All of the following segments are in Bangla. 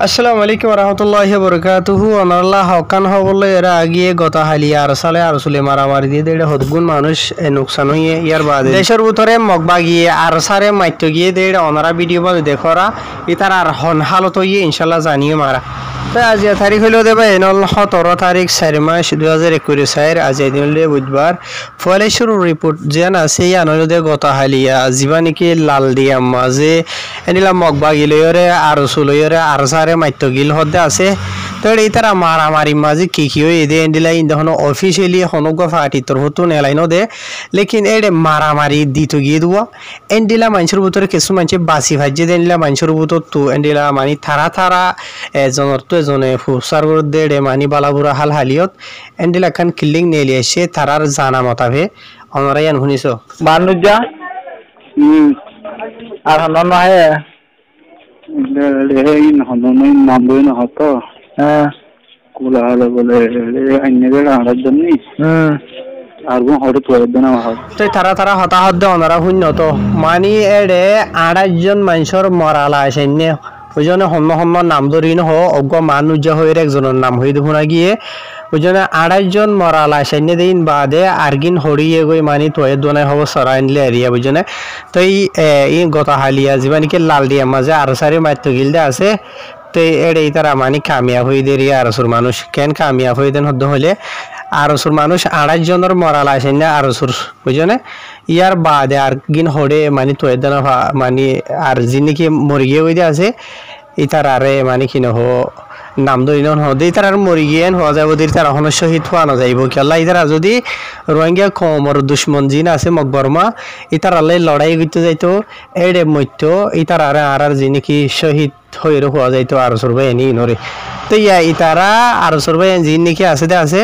আসসালামু আলাইকুম রহমতুল্লাহি বরকাতুহু অনাল্লাহ হকান হবলে এরা আগিয়ে গতা হালিয়া আর সালে আর সুলে মারামারি দিয়ে দেড় হদগুন মানুষ নুকসান হইয়ে ইয়ার বাদে দেশের ভিতরে মগবা গিয়ে আর সারে মাইত্য গিয়ে দেড় অনারা ভিডিও বাদে দেখরা ইতার আর হন হালত হইয়ে ইনশাল্লাহ জানিয়ে মারা তো আজ তারিখ হইল দেবা এনল 17 তারিখ 4 মাস 2021 আজ দিন হলে বুধবার ফলে শুরু রিপোর্ট যেন আছে আনল দে গতা হালিয়া জীবানিকে লাল দিয়া মাঝে এনিলা মগবা গিলরে আর সুলয়রে আর সারে মাইত্য গিল হদে আছে তো এই তারা মারামারি মাঝে কি হয়ে দে এন্ডিলা ইন্দহন অফিসিয়ালি হনগ ফাটি তোর হতো নেলাইনো দে লেকিন এডে মারামারি দিত গিয়ে দুয়া এন্ডিলা মানুষের ভিতরে কিছু মানুষ বাসি ভাজ্যে দেনিলা মানুষের ভিতর তো এন্ডিলা মানি থারা এজনের তো এজনে ফুসার দে মানি বালাবুরা হাল হালিয়ত এন্ডিলা খান কিলিং নেলি এসে তারার জানা মতাবে অনরাইয়ান শুনিছ বানুজা আর হনন নহে রে হনন নামবই না হতো কোলা হলো বলে আইনের আড়ার জন্য আর গো হড় তো না হয় তো তারা হতাহত দে অনরা শূন্য তো মানি এডে 28 জন মানুষের মরালা আছেন ওইজনে হন্য নাম ধরি নহ অজ্ঞ মানুজা হয়ে একজনের নাম হয়ে দেখুন গিয়ে ওইজনে 28 জন মরালা আছেন দিন বাদে আরগিন হরিয়ে গই মানি তোয়ে দোনাই হব সরা আনলে এরিয়া বুঝনে তো এই গত হালিয়া জীবানিকে লাল দিয়া মাঝে আর সারি মাইত্য গিলদে আছে তো এডে তারা মানি কামিয়াব হয়ে দেরি আরসুর মানুষ কেন কামিয়াব হয়ে দেন হদ্দ হলে আরসুর মানুষ 28 জনের মরালা আছেন না আরসুর বুঝনে ইয়ার বাদে আর গিন হড়ে মানে তোয়ে দেনা মানে আর যিনি মরি গিয়ে ওই আছে ইতার আরে মানে কি নহ নাম ধরি নদী তার আর মরি গিয়ে হওয়া যাব দের তারা হন শহীদ হওয়া না যাইব কেলা ইতারা যদি রোহিঙ্গা কমর দুশ্মন জিন আছে মকবরমা ইতার আল্লাহ লড়াই করতে যাইতো এডে মধ্য ইতার আরে আর যিনি কি শহীদ হয়ে হওয়া যাইতো আর সরবে এনি নরে তো ইয়া ইতারা আর সরবে যিনি নাকি আছে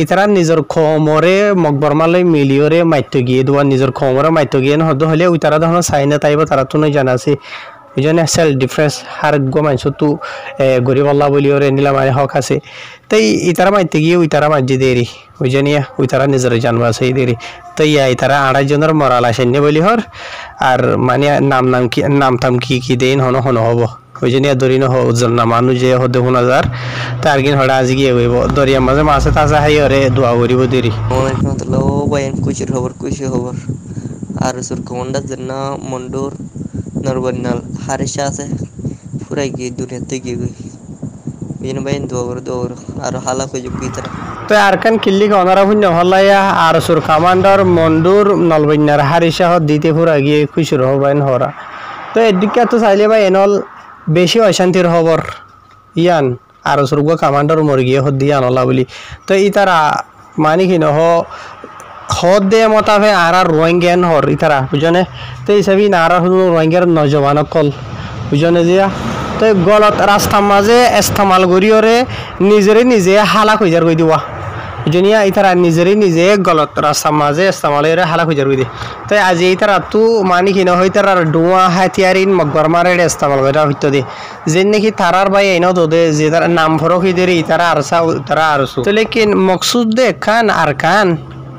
ইতারা নিজের কমরে মকবরমালৈ মিলিয়রে মাইত্য গিয়ে দেওয়া নিজের কমরে মাইত্য গিয়ে হদ হলে ওই তারা তখন চাইনা তাইব তারা তো নয় জানা আছে ওই জন্য সেলফ ডিফেন্স হার গো মানুষ তো গরিব আল্লাহ বলি ওরে নিলাম হক আছে তাই ইতারা মাইতে গিয়ে ওই তারা মাঝে দেরি ওই জন্য ওই তারা নিজের জানবো আছে এই দেরি তো ইয়া তারা 28 জনের মরাল আসেন বলি হর আর মানে নাম তাম কি দেন হন হব ওই জন্য দরি নহ উজ্জ্বল না মানুষ যে হতে 1000 তার কিন হড়া আজ গিয়ে হইব দরিয়া মাঝে মাছে তাজা হাই ওরে দোয়া করিব দেরি খুশির খবর আর সুর কমান্ডার জন্য মন্ডুর নরবনাল হারিসা আছে পুরাই গিয়ে দুনিয়াতে গিয়ে বিন বাইন দৌড় আর হালা কই পিতরা তো আরকান কিল্লি অনারা শূন্য হলাইয়া আর সুর কমান্ডার মন্ডুর নলবন্যার হারিসা দিতে পুরা গিয়ে খুশির হবাইন হরা তো এদিকে তো চাইলে ভাই এনল বেশি অশান্তির খবর ইয়ান আর সুর কমান্ডার মরে গিয়ে দিয়ে আনলা বলি তো ই তারা মানে কি নহ হদ দে মতাবে আর রোহিঙ্গান হর ইতারা বুঝনে তো হিসাবে আর রোহিঙ্গার নজওয়ান কল বুঝনে দিয়া তো গলত রাস্তার মাঝে ইস্তেমাল করিওরে নিজে হালা খুঁজার কই দিবা বুঝনিয়া ইতারা নিজে গলত রাস্তার মাঝে ইস্তেমালের হালা খুঁজার কই দি তো আজি ইতারা তো মানি কি নহয় তার ডুয়া হাতিয়ারিন মকবরমারে ইস্তেমাল করা হইতো দে যে নাকি তারার ভাই এনো দে যে তার নাম ফরক হইদেরি ইতারা আরসা তারা আরসু তো লেকিন মকসুদ দে খান আর খান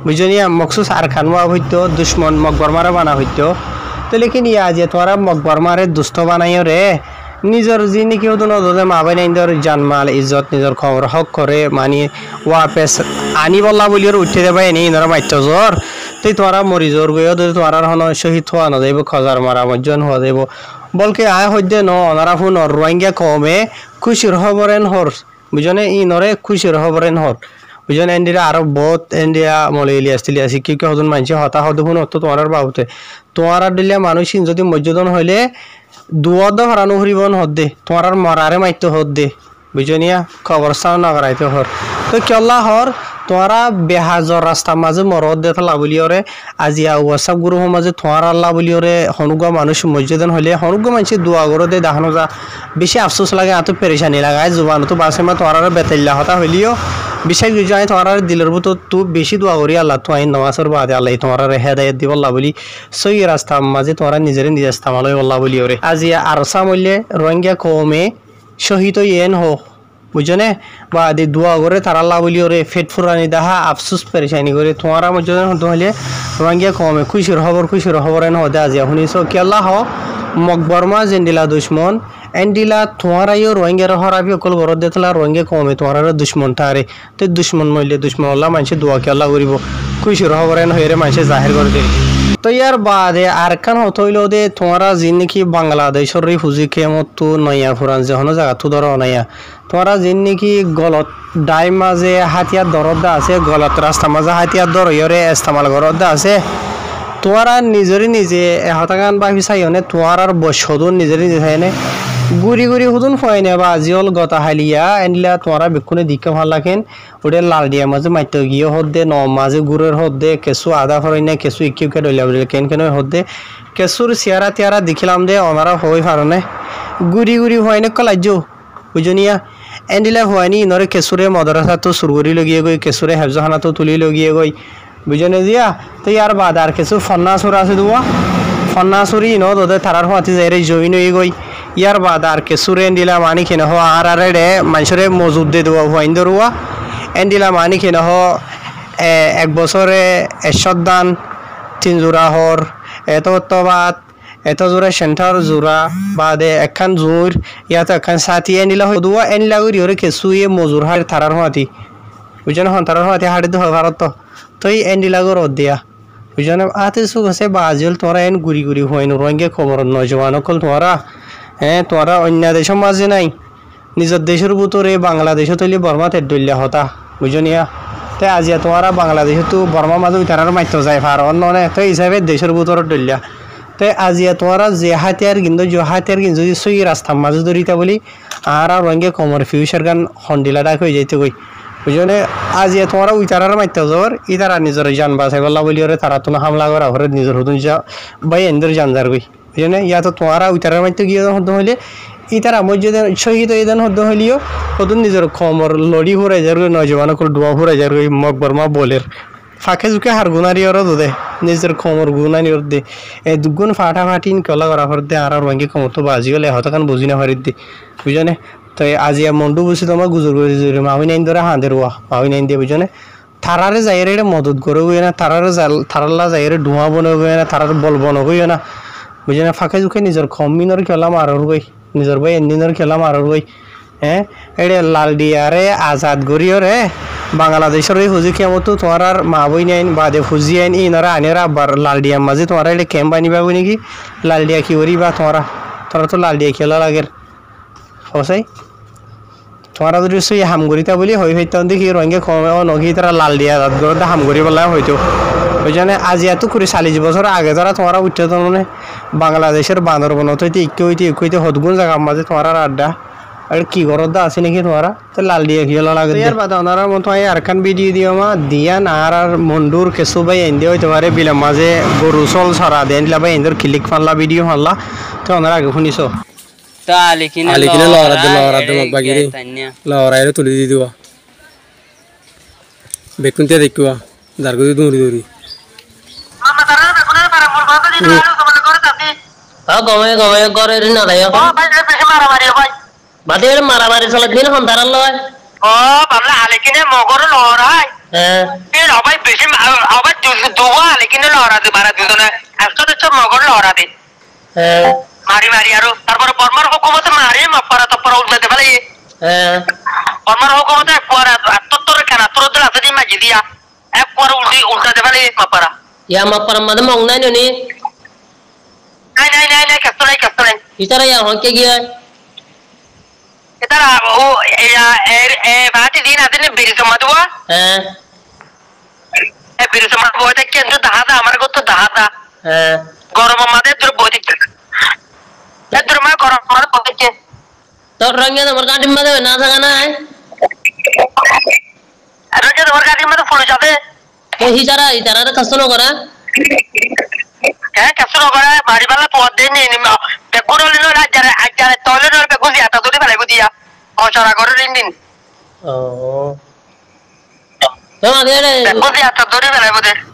বুঝনিয়া মকসুস আর খানওয়া হইতো দুশ্মন মকবরমারে বানা হইতো তো লেকিন ইয়া যে তোরা মকবরমারে দুস্থ বানাইও রে নিজের যিনি কেউ তো নদে মা বাই নাইন্দর জানমাল ইজ্জত নিজের খবর হক করে মানি ওয়াপেস আনি বললা বলি উঠে দেবা এনে ইনারা মাইত্য জ্বর তুই তোরা মরি জ্বর গইও তো তোরা হন শহীদ হওয়া না যাইব খজার মারা মজ্জন হওয়া যাইব বলকে আয় হইতে ন অনারা ফোন রোহিঙ্গা কমে খুশির খবরেন হর বুঝনে ই নরে খুশির খবরেন হর বুঝন এন্ডিরা আরো বহুত এন্ডিয়া মলেলি আসছিলি আসি কি হজন মানছে হতাহত শুন তো তোমার বাবুতে তোমার দিলে মানুষ যদি মর্যাদন হইলে দুয়াদ হরানো হরিবন হদ দে তোমার মরারে মাইতো হদ দে বুঝনিয়া খবর চাও না করাইতে হর তো কেলা হর তোরা বেহাজর রাস্তার মাঝে মরদ দে থালা বলিওরে আজি ওয়াসাব গুরু মাঝে তোমার আল্লাহ বলিওরে হনুগা মানুষ মর্যাদন হইলে হনুগা মানুষ দোয়া করে দে দেখানো যা বেশি আফসোস লাগে এত পেরেশানি লাগায় জুবান তো বাসে মা তোমার বেতাইল্লা হতা হইলিও বিশেষ কিছু আমি তোমার দিলের ভিতর তো বেশি দোয়া করি আল্লাহ তো আইন নমাজের বাদে আল্লাহ তোমার হেদায়ত দিব আল্লাহ বলি সই রাস্তা মাঝে তোমার নিজের ইস্তেমাল আল্লাহ বলি ওরে আজি আরসা মূল্যে রোহিঙ্গা কমে শহীদ ইয়েন হোক বুঝনে বা দি দোয়া করে তারা লাভলি ওরে ফেট ফুরানি দেখা আফসুস পেরেশানি করে তোমার মধ্যে হলে রোহিঙ্গা কমে খুশির খবর এন হদে আজি শুনিছ কেলা হ মকবরমা জেন্ডিলা দুশ্মন এন্ডিলা তোমারাইও রোহিঙ্গার হরাবি অকল ঘরত দেখলা রোহিঙ্গা কমে তোমার দুশ্মন তারে তো দুশ্মন মইলে দুশ্মন আল্লাহ মানুষে দোয়া কেলা করিব খুশির খবর এন হয়ে মানুষে জাহির করে দেয় তো ইয়ার বাদে আর কান হত হইল দে তোমারা যিন নাকি বাংলাদেশের হুজি কেমত তো নয়া ফুরান যে হনো জায়গা তো ধরো নয়া তোমারা যিন নাকি গলত ডাই মাঝে হাতিয়ার দরদা আছে গলত রাস্তা মাঝে হাতিয়ার দর ইয়রে ইস্তেমাল করদা আছে তোমারা নিজে হতাগান বা চাইনে তোমার আর বসদুন নিজে চাইনে গুড়ি হুদুন ফয়নে বা আজিওল গতা হালিয়া এনলা তোমারা বেকুনে দিকে ভাল লাগেন ওটা লাল দিয়া মাঝে মাইতে গিয়ে হদে ন মাঝে গুড়ের হদে কেঁচু আদা ফরাইনে কেঁচু ইকিউকে ডলিয়া বলে কেন হদে কেঁচুর চেয়ারা তিয়ারা দেখিলাম দে ওনারা হই পারনে গুড়ি হয়নে কলাজ্য বুঝনিয়া এন্ডিলা হয়নি ইনরে কেঁচুরে মদরাসা তো সুরগুড়ি লগিয়ে গই কেঁচুরে হেফজখানা তো তুলি লগিয়ে গই বুঝনে দিয়া তো ইয়ার বাদ আর কিছু ফন্না সুর আছে দুয়া ফন্না সুরি ন দোদে তারার হাতি যাই জইন হয়ে গই ইয়ার বাদ আর কেঁচুরে এন্ডিলা মানি খেনে হ আর রে মানুষরে মজুদ দে দেওয়া হইন দরুয়া এন্ডিলা মানি খেনে হ 1 বছরে 100 দান 3 জোড়া হর এত বাদ এত জোড়া সেন্টার জোড়া বাদে একখান জোর ইয়াতে একখান সাথী এনিলা হয় দুয়া এনিলা করি ওরে কেঁচুয়ে মজুর হার তারার হাতি বুঝছেন হন তারার হাতি হাড়ি দো ভারত তো এই এন্ডিলা গর দিয়া বুঝছেন আতে সুখ আছে বাজল তোরা এন গুড়ি হইন রঙে খবর নজওয়ান কল তোরা তোরা অন্য দেশের মাঝে নাই নিজের দেশের ভিতরে বাংলাদেশে তৈলি বর্মাতে দলিয়া হতা বুঝনিয়া তাই আজিয়া তোরা বাংলাদেশে তো বর্মা মাঝে তারার মাইতো যায় ভার অন্য তো হিসাবে দেশের ভিতরে দলিয়া তাই আজিয়া তোরা যে হাতিয়ার কিন্তু যদি সই রাস্তার মাঝে ধরিতা বলি আর রঙে কমর ফিউচার গান হন্ডিলা ডাক হয়ে যাইতে কই বুঝনে আজিয়া তোরা উইতারার মাইতো যাওয়ার ইতারা নিজের জান বাঁচাই গলা বলি ওরে তারা তো হামলা করা ঘরে নিজের হুতুন যা বাই এন্দের জানজার কই বুঝনে ইয়া তো তোরা উইতারার মাইতো গিয়ে হতে হইলে ইতারা মসজিদে শহীদ ইদান হতে হইলেও হতুন নিজের কমর লড়ি ফুরাই যার নজওয়ান কল ডোয়া ফুরাই যার মকবরমা বলের ফাঁকে ঝুঁকে হার গুনারি ওর দে নিজের কমর গুনানি ওর দে দুগুণ ফাটাফাটিন কলা করা হর দে আর রঙে কমর তো বাজি গেলে হতকান বুঝি না হরিত দে বুঝনে তো আজিয়া মন্ডু বুঝি তোমার গুজর করে মাউই নাইন ধরে হাঁদে রোয়া মাউই নাইন দিয়ে বুঝনে থারারে যাইরে এটা মদত করে গই না থারাল্লা যাইরে ধোঁয়া বনে গই না থারার বল বন গই না বুঝনে ফাঁকে ঝুঁকে নিজের কমিনর খেলা মারর গই নিজের ভাই এন্দিনর খেলা মারর গই এটা লাল ডিয়ারে আজাদ গড়িও রে বাংলাদেশের এই হুজি কেমত তোমার আর মা বই নাইন বাদে ফুজি আইন ইনারা আনেরা আবার লাল ডিয়ার মাঝে তোমার এটা ক্যাম্প আনিবা বই নাকি লাল ডিয়া কি করিবা তোরা তো লাল ডিয়া খেলা লাগের হসাই তোমরা যদি সই হামগরিতা বলি হইতো দেখি রঙে কমে নগি তারা লাল ডিয়া রাত গড়তে হামগরি বলা হইতো ওই জন্য আজ এত করে 40 বছর আগে যারা তোমরা উঠতে তো মানে বাংলাদেশের বান্দরবন হইতে ইকে হদগুন জায়গার মাঝে তোমার আড্ডা আর কি গরদা আছে নাকি তোমরা তো লাল দিয়ে খেলা লাগে ইয়ার বাদ ওনার মতো আর খান ভিডিও দিও মা দিয়ান আর মন্ডুর কেসু ভাই এন্ডে হইতে পারে বিলে মাঝে গরু চল ছড়া দেন লা ভাই এন্ডর ক্লিক ফানলা ভিডিও ফানলা তো ওনারা আগে শুনিছো তা আলিকিনে লড়া দে মক বাগিরে লড়াইরে তুলি দি দিবা বেকুনতে দেখুয়া দারগদি দৌড়ি মামা তারা বেকুনের পারা মূল কথা দিন আলো তোমার করে তাতে গমে করে না লাইয়া ও ভাই বেশি মারামারি ভাই বাদে মারামারি চলে দিন হন দাঁড়াল লয় ও বাবলা আলিকিনে মগর লড়াই এর সবাই বেশি আবার দুয়া আলিকিনে লড়া দে মারা দুজনে একসাথে সব মগর লড়া দে মারি আরো তারপরে বর্মার হুকুমতে মারি মাপারা তপরা উল্টাতে ফেলে বর্মার হুকুমতে একবার আত্মতর কেন তোর আছে দি মাজি দিয়া একবার উল্টাতে ফেলে মাপারা ইয়া মাপারা মানে মং নাই নি নাই কষ্ট নাই ইতারা ইয়া হকে গিয়া ইতারা ও বাতি দিন আদিনে বিরি সমাদুয়া বিরি সমাদ বইতে কিন্তু দাহাদা আমার কত দাহাদা গরম আমাদের তোর বই দেখতে তোর মা গরম আমাদের বই দেখতে তোর রঙে তোমার গাড়ির মধ্যে না থাকা না রঙে তোমার গাড়ির মধ্যে ফুল যাবে ইতারা কষ্ট করা কষ্ট করে বাড়ি বেলা পথ দেন বেগুন হলে আজারে তলে বেগুন দিয়া ধরে ফেলাইব দিয়া অচরা করে দিন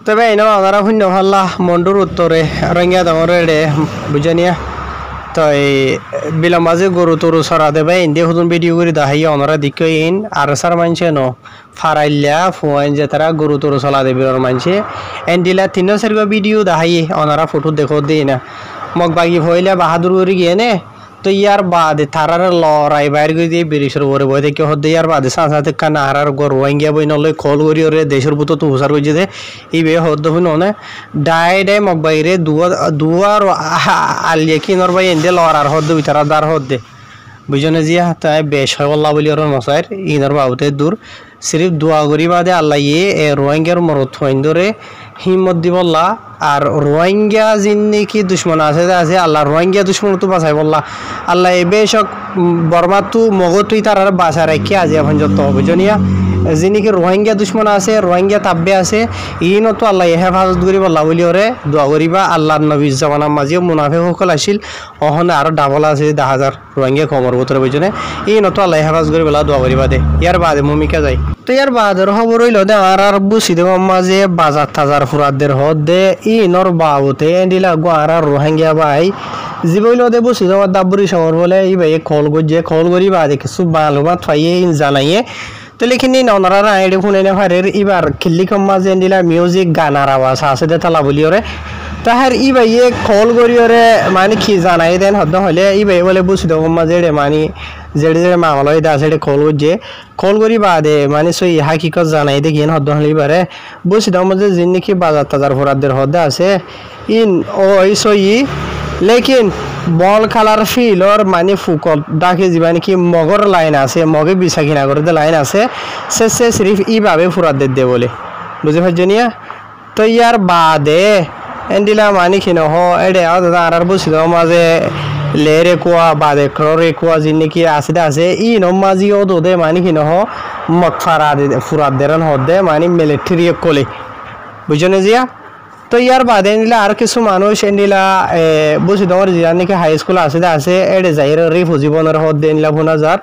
তবে এই ওনারা শূন্য ভাল্লা মন্ডুর উত্তরে রঙিয়া ডাঙরে বুঝানিয়া তো এই বিলামাজে গরু তরু সরা দেবে ইন্ডিয়া হুদুন ভিডিও করে দেখাই অনরা দিকে ইন আর সার মানছে ন ফারাইল্লা ফুয়াইন যে তারা গরু তরু চলা দেবে ওর মানছে এন্ডিলা তিন চারগো ভিডিও দেখাই অনরা ফটো দেখো দিই না মগ বাগি হইলে বাহাদুর করে গিয়ে নে তো ইয়ার বাদে তারার লড়াই বাইর করে দিয়ে ব্রিটিশের উপরে বই থেকে হতে ইয়ার বাদে সাথে কানা হারার গর রোহিঙ্গা বই নলে কল করি ওরে দেশের বুতো তো হুসার করছে যে এই বে হদ হই ননে ডাই ডাই মগ বাইরে দুয়ার আলিয়ে কিনর বাই এন্ডে লড়ার হদ দুই তারা দার হদ দে বুঝনে জিয়া তাই বেশ হয় আল্লাহ বলি ওর মশাইর ইনর বাবুতে দূর সিরিফ দোয়া করি বাদে আল্লাহ ইয়ে রোহিঙ্গার মরত হইন ধরে হিম্মত দিবল্লা আর রোহিঙ্গা যিনি কি দুশ্মন আছে আল্লাহ রোহিঙ্গা দুশ্মন তো বাঁচাই বললা আল্লাহ এ বেশক বর্মা তু মগতুই তার বাঁচা রাখি আজি এখন যত বুঝনিয়া যিনি কি রোহিঙ্গা দুশ্মন আছে রোহিঙ্গা তাব্বে আছে ইনো তো আল্লাহ হেফাজত করি বললা বলি ওরে দোয়া করিবা আল্লাহর নবী জামানার মাঝেও মুনাফে সকল আসিল অহনে আরো ডাবল আছে 10,000 রোহিঙ্গা কমর ভিতরে বুঝনে ইনো তো আল্লাহ হেফাজত করি বলা দোয়া করিবা দে ইয়ার বাদে ভূমিকা যায় তো ইয়ার বাদের খবর হইল দে আর বুঝি দেব মাঝে বাজার তাজার ফুরাদের হদ দে ইনর বাবুতে এন্ডিলা গোয়ার রোহিঙ্গা ভাই জীবইল দে বুঝি দেব দাবুরি সমর বলে ই ভাই কল করি বাদে কিছু মালুমাত পাইয়ে জানাইয়ে তো লেখিনি ননারা রাইডে শুনে না ফারের এবার খিল্লি কম্মা যে এন্ডিলা মিউজিক গানার আওয়াজ আছে দে তালা বলি ওরে তাহার ই ভাই কল করি ওরে মানে কি জানাই দেন হদ হলে ই ভাই বলে বুঝি দেব মাঝে মানে যেড়ে মামলা হয়ে আছে কল করি বাদে মানে সই হাকিকত জানাই দে গিয়ে হদ হলে এবারে বুঝি দেব মাঝে যিনি নাকি বাজার তাজার ফোরাদের হদে আছে ইন ও এই সই লেকিন বল খেলার ফিলর মানে ফুকল ডাকে যাবা নাকি মগর লাইন আছে মগে বিছা কিনা করে লাইন আছে সে সিরিফ ইভাবে ফুরাদের দে বলে বুঝে পারছনিয়া তো ইয়ার বাদে এন্ডিলা মানে কি নহ এডে আর বুঝি দেব মাঝে লেরে কুয়া বাদে খরে কুয়া যিনি নাকি আছে ই নমাজি ও দোদে মানে কি নহ মকফারা ফুরাদের হদে মানে মিলিটারি কলে বুঝনে জিয়া তো ইয়ার বাদে এন্ডিলা আর কিছু মানুষ এন্ডিলা বুঝি দেওয়ার যার নাকি হাই স্কুল আছে এডে যাই রিফিউজি বনের হদ এন্ডিলা ফোনা যার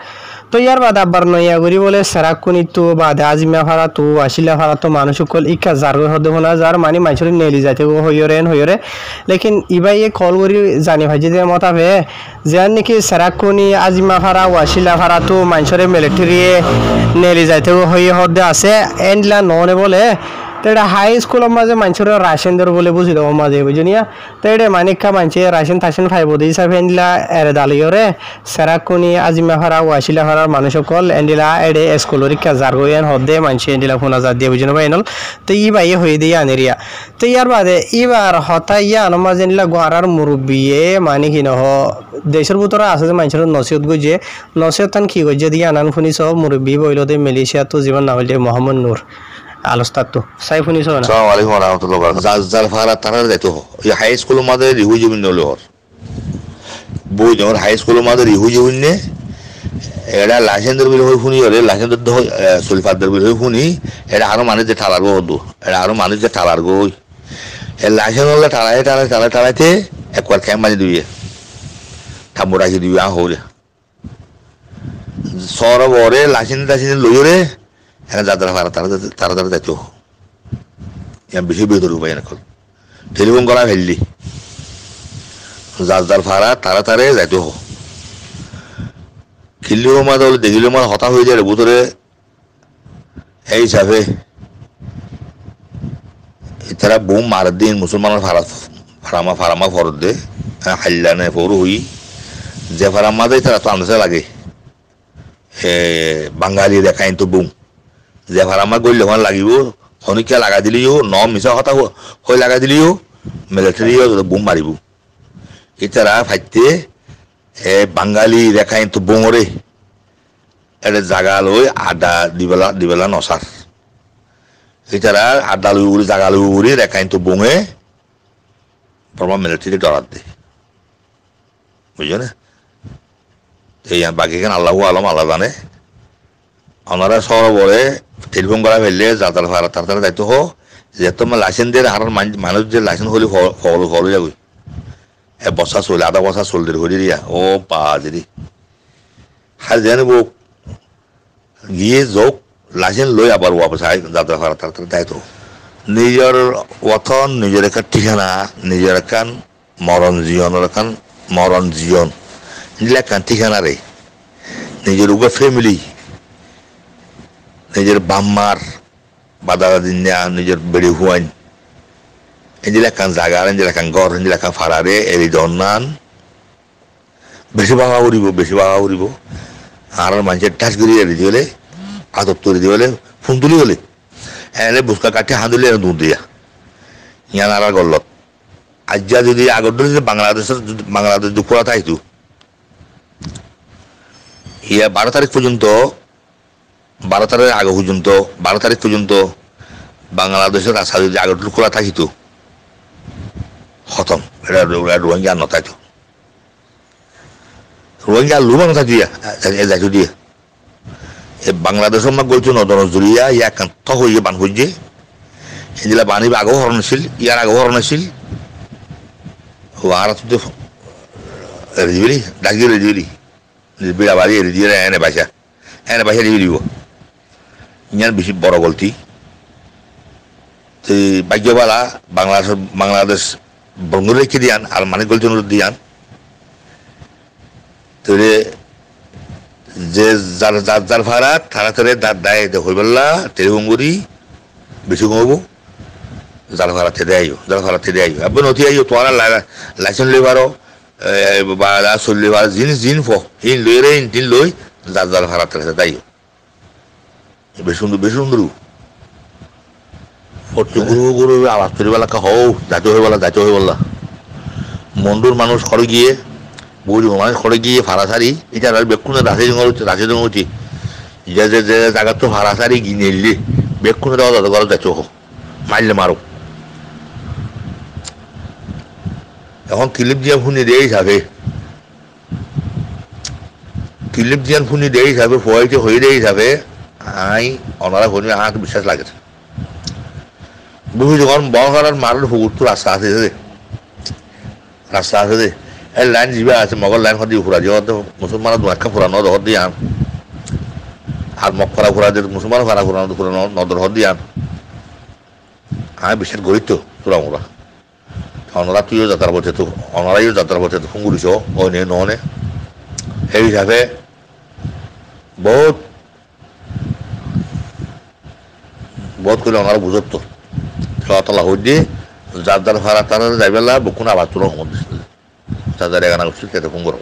তো ইয়ার বাদে আবার নইয়া করি বলে সেরাকুনি তো বাদে আজিমা ফারা তো আসিলা ফারা তো মানুষ সকল ইকা যার হদে ফোনা যার মানে মানুষের নেলি যাইতে হইরে লেকিন ইবাই কল করি জানি ভাই যে মতাবে যার নাকি সেরাকুনি আজিমা ফারা ওয়াসিলা ফারা তো মানুষের মিলিটারি নেলি যাইতে হদে আছে এন্ডিলা ননে বলে তো এটা হাই স্কুলের মাঝে মানুষের রাশন দের বলে বুঝি দেবো মাঝে বুঝিনিয়া তো এটা মানিকা মানুষে রাশন থাশন খাইব দিয়ে হিসাবে এন্ডিলা এর দালিয়রে সেরাকুনি আজিমা ফারা ওয়াসিলা ফারার মানুষ সকল এন্ডিলা এডে স্কুলের কাজার গইয়ান হদে মানুষে এন্ডিলা ফোনা যা দিয়ে বুঝিনো ভাই নল তো ই ভাই হয়ে দিয়ে আনেরিয়া তো ইয়ার বাদে এবার হতা ইয়া আনো মাঝে এন্ডিলা গোয়ারার মুরব্বিয়ে মানে কি নহ দেশের ভিতরে আছে যে মানুষের নসিহত গইছে নসিহত তান কি গইছে দিয়ে আনান শুনি সব মুরব্বি বইলতে মালয়েশিয়া তো জীবন না হইলে মোহাম্মদ নূর আলোস্তাতো সাইফুনি সোনা আসসালামু আলাইকুম ওয়া রাহমাতুল্লাহি ওয়া বারাকাতুহু জাল ফারা তারা যাইতো এই হাই স্কুলের মাঝে রিহুজি বিনলর বই যখন হাই স্কুলের মাঝে রিহুজি বিননে এডা লাইসেন্সের বিল হই শুনি ওরে লাইসেন্সের দ সুলফাদের বিল হই শুনি এডা আরো মানুষ যে ঠালার গো হদু এডা আরো মানুষ যে ঠালার গো এ লাইসেন্স হলে ঠালাইতে একবার ক্যাম্প মাঝে দিবে থাম্বু রাখি দিবে হরে সরব ওরে লাইসেন্স লইরে এখানে যাত্রা ফারা তারা যাইতো বেশি বেতর উপায় এখন টেলিফোন করা ফেললি যার ফারা তারা যাইতো খিল্লিও মাঝে হলে দেখিলেও মাঝে হতা হয়ে যায় ভিতরে এই হিসাবে তারা বোম মারার দিন মুসলমানের ফারামা ফরত দে হাল্লানে পৌর হই যে ফারামা দেয় তারা তো আন্দাজে লাগে বাঙালি দেখাই তো বোম যে ফারামা গইলে ওখানে লাগিব শনিকা লাগা দিলিও মিছা কথা হয়ে লাগা দিলিও মিলিটারিও বোম মারিব এটারা ফাইতে বাঙালি দেখাই তো বোমরে এটা জাগা লই আডা দিবেলা নসার এটারা আডা লই উড়ি জাগা লই উড়ি দেখাই তো বোমে বর্মা মিলিটারি ডরার দে বুঝছো না এই বাকি কেন আল্লাহ আলম আল্লাহ জানে ওনারা সব বলে টেলিফোন করা ফেললে যাতার ভাড়া তার দায়িত্ব হোক যে তোমার লাইসেন্স দিয়ে আর মানুষ যে লাইসেন্স হলে ফলো যাবো বছর চলে আধা বছর চল দিয়ে হরি দিয়া ও পা দিদি হাল জানিব গিয়ে যোগ লাইসেন্স লই আবার ওয়াপস আয় যাতার ভাড়া তার দায়িত্ব নিজের ওথন নিজের একটা ঠিকানা নিজের এখান মরণ জীবনের এখান মরণ জীবন এলাকান ঠিকানারে নিজের উপর ফ্যামিলি নিজের বাম্মার বাদাদা দিন নিজের বেড়ে হুয়াইন এলাকান জায়গা এলাকান ঘর এলাকান ফাড়ারে এরি দন্নান বেশি বাবা উড়িব আর মানুষের ঠাস গিয়ে এড়ি দিলে আদর তৈরি দিয়ে ফোন তুলি হলে এনে বুসকা কাটি হাঁদুলে দুধ দিয়া ইয়ান আর গল্লত আজ্জা যদি আগর যদি বাংলাদেশ দুপুরা থাকতো ইয়া 12 তারিখ পর্যন্ত 12 তারিখের আগে পর্যন্ত 12 তারিখ পর্যন্ত বাংলাদেশের রাস্তা যদি আগর খোলা থাকিত খতম এটা রোহিঙ্গা নথাইতো রোহিঙ্গা লুবা নথা দিয়া যাইতো দিয়ে বাংলাদেশের মা গলছো নদন জুড়িয়া ইয়া কান্ত হইয়ে বান হইয়ে এদিলা বানি আগেও হরণ আছিল ইয়ার আগেও হরণ আছিল আর তো রেজিবলি ডাকি রেজিবলি বিড়া বাড়ি রেজিয়ে এনে বাসা দিয়ে দিব ইয়ার বেশি বড় গলতি ভাগ্যবালা বাংলাদেশ বঙ্গ রেখে দিয়ান আর মানে গলতি দিয়ান তোরে যে যার ভাড়া তাড়াতাড়ি দাঁত দেয় হয়ে বললা টেলিফোনগুড়ি বেশি কমবো জাল ভাড়াতে দেয় আপনি নথি আইও তোমার লাইসেন্স লইবারও বা চলিবার জিন হিন লই রে হিন লই জাল ভাড়াতে দেয় বেশি সুন্দর গুরু আলাপ করিবেলা হও যাতে হয়ে বললা মন্ডুর মানুষ খড়ে গিয়ে বুড়ি মানুষ খড়ে গিয়ে ভাড়া সারি এটা বেক্ষুনে রাশি জঙ্গি যে জায়গা তো ভাড়া সারি গিয়ে নিলে বেক্ষুনে দেওয়া দাদা ঘর যাচ্ছ মারলে মারো এখন ক্লিপ দিয়ে ফুনি দিয়ে হিসাবে ফোয়াইতে হয়ে দিয়ে হিসাবে আই অনারা ফোন আমাকে বিশ্বাস লাগেছে বুঝি যখন বড় করার মারল ফুকুর তো রাস্তা আছে দে এই লাইন যা আছে মগর লাইন হদি ফুরা যে মুসলমান দুয়াকা ফুরানো দর দিয়ে আন আর মগ ফরা ফুরা যে মুসলমান ফুরানো নদর হদ দিয়ে আন আমি বিশ্বাস করি তো তোরা মোরা অনরা তুইও যাত্রা বলছে তো অনরাইও যাত্রা বলছে তো ফুঙ্গুরিছ অনে ননে সেই হিসাবে বহুত করে ওনারা বুঝত তো খেলাতলা হই দিয়ে যার ভাড়া তারা যাইবেলা বকুন আবার তোর সময় দিছিল যার এখানে উঠছিল সেটা ফোন করো